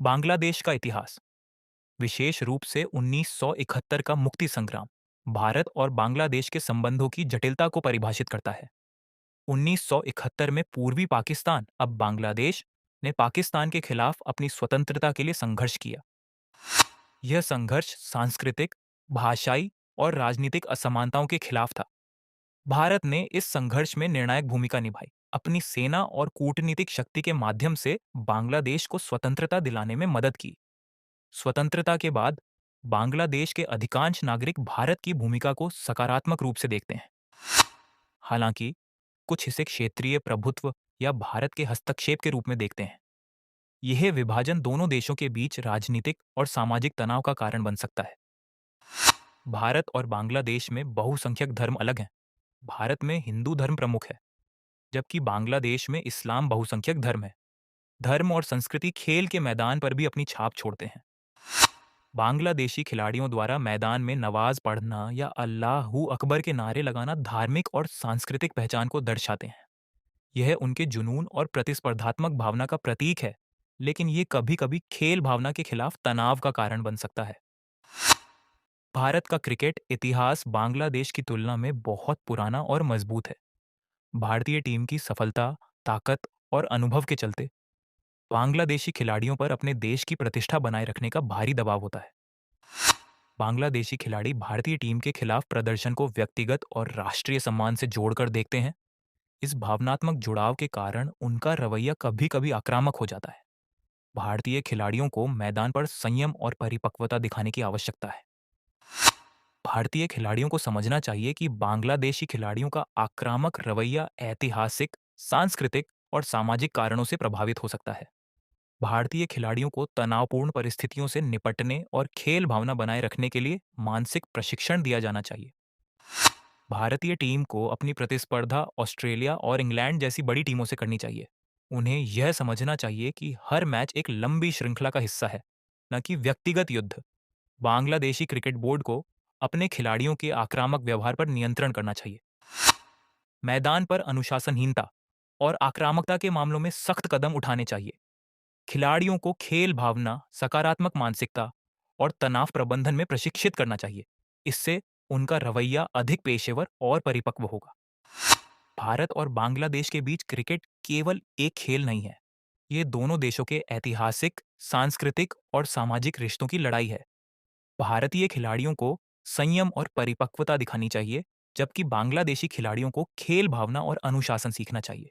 बांग्लादेश का इतिहास, विशेष रूप से 1971 का मुक्ति संग्राम, भारत और बांग्लादेश के संबंधों की जटिलता को परिभाषित करता है। 1971 में पूर्वी पाकिस्तान, अब बांग्लादेश, ने पाकिस्तान के खिलाफ अपनी स्वतंत्रता के लिए संघर्ष किया। यह संघर्ष सांस्कृतिक, भाषाई और राजनीतिक असमानताओं के खिलाफ था। भारत ने इस संघर्ष में निर्णायक भूमिका निभाई। अपनी सेना और कूटनीतिक शक्ति के माध्यम से बांग्लादेश को स्वतंत्रता दिलाने में मदद की। स्वतंत्रता के बाद बांग्लादेश के अधिकांश नागरिक भारत की भूमिका को सकारात्मक रूप से देखते हैं। हालांकि कुछ इसे क्षेत्रीय प्रभुत्व या भारत के हस्तक्षेप के रूप में देखते हैं। यह विभाजन दोनों देशों के बीच राजनीतिक और सामाजिक तनाव का कारण बन सकता है। भारत और बांग्लादेश में बहुसंख्यक धर्म अलग हैं। भारत में हिंदू धर्म प्रमुख है, जबकि बांग्लादेश में इस्लाम बहुसंख्यक धर्म है। धर्म और संस्कृति खेल के मैदान पर भी अपनी छाप छोड़ते हैं। बांग्लादेशी खिलाड़ियों द्वारा मैदान में नवाज पढ़ना या अल्लाहू अकबर के नारे लगाना धार्मिक और सांस्कृतिक पहचान को दर्शाते हैं। यह उनके जुनून और प्रतिस्पर्धात्मक भावना का प्रतीक है, लेकिन ये कभी-कभी खेल भावना के खिलाफ तनाव का कारण बन सकता है। भारत का क्रिकेट इतिहास बांग्लादेश की तुलना में बहुत पुराना और मजबूत है। भारतीय टीम की सफलता, ताकत और अनुभव के चलते बांग्लादेशी खिलाड़ियों पर अपने देश की प्रतिष्ठा बनाए रखने का भारी दबाव होता है। बांग्लादेशी खिलाड़ी भारतीय टीम के खिलाफ प्रदर्शन को व्यक्तिगत और राष्ट्रीय सम्मान से जोड़कर देखते हैं। इस भावनात्मक जुड़ाव के कारण उनका रवैया कभी-कभी आक्रामक हो जाता है। भारतीय खिलाड़ियों को मैदान पर संयम और परिपक्वता दिखाने की आवश्यकता है। भारतीय खिलाड़ियों को समझना चाहिए कि बांग्लादेशी खिलाड़ियों का आक्रामक रवैया ऐतिहासिक, सांस्कृतिक और सामाजिक कारणों से प्रभावित हो सकता है। भारतीय खिलाड़ियों को तनावपूर्ण परिस्थितियों से निपटने और खेल भावना बनाए रखने के लिए मानसिक प्रशिक्षण दिया जाना चाहिए। भारतीय टीम को अपनी प्रतिस्पर्धा ऑस्ट्रेलिया और इंग्लैंड जैसी बड़ी टीमों से करनी चाहिए। उन्हें यह समझना चाहिए कि हर मैच एक लंबी श्रृंखला का हिस्सा है, न कि व्यक्तिगत युद्ध। बांग्लादेशी क्रिकेट बोर्ड को अपने खिलाड़ियों के आक्रामक व्यवहार पर नियंत्रण करना चाहिए। मैदान पर अनुशासनहीनता और आक्रामकता के मामलों में सख्त कदम उठाने चाहिए। खिलाड़ियों को खेल भावना, सकारात्मक मानसिकता और तनाव प्रबंधन में प्रशिक्षित करना चाहिए। इससे उनका रवैया अधिक पेशेवर और परिपक्व होगा। भारत और बांग्लादेश के बीच क्रिकेट केवल एक खेल नहीं है। ये दोनों देशों के ऐतिहासिक, सांस्कृतिक और सामाजिक रिश्तों की लड़ाई है। भारतीय खिलाड़ियों को संयम और परिपक्वता दिखानी चाहिए, जबकि बांग्लादेशी खिलाड़ियों को खेल भावना और अनुशासन सीखना चाहिए।